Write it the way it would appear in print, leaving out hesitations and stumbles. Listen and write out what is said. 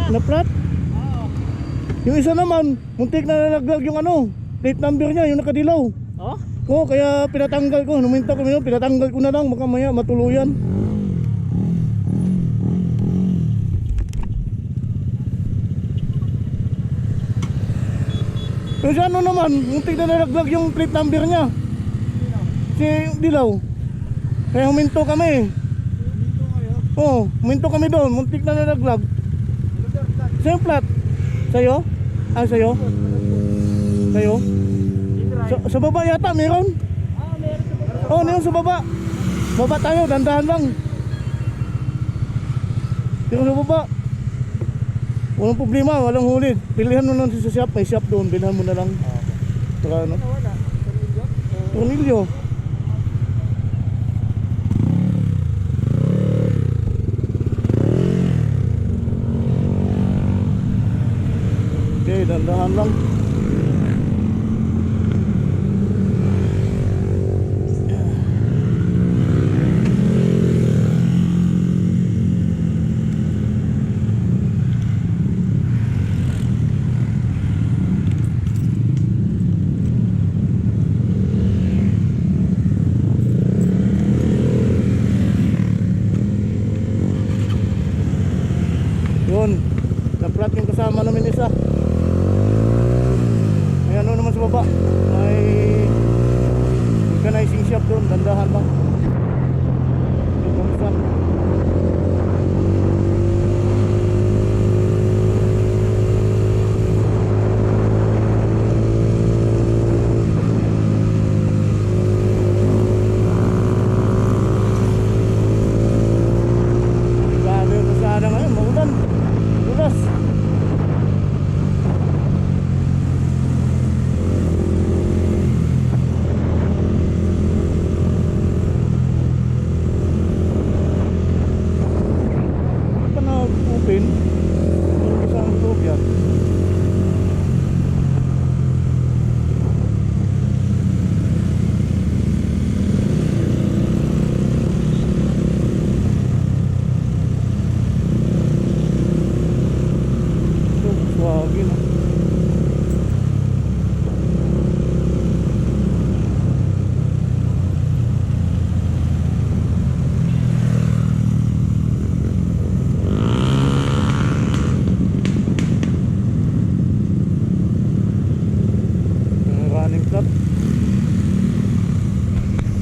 Na flat? Oo. Yung isa naman, muntik na nalaglag yung ano, plate number niya, yung nakadilaw. Oh? Oo, kaya pinatanggal ko, numinta ko yun, pinatanggal ko na lang, baka maya matuluyan. Pero si ano naman, muntik na nalaglag yung plate number niya. Si Dilaw. Kaya huminto kami. Dito kayo. Oo, huminto kami doon, muntik na nalaglag. Sa'yo flat? Sa'yo? Ah, sa'yo? Sa'yo? Sa baba yata, meron? Ah, meron sa baba. Oo, meron sa baba. Baba tayo, dandahan lang. Meron sa baba. Walang problema, walang huli. Pilihan mo lang sa shop, may shop doon, bilhan mo na lang. Saka ano? Wala. Tornilyo? Tornilyo. Okay, dandahan lang.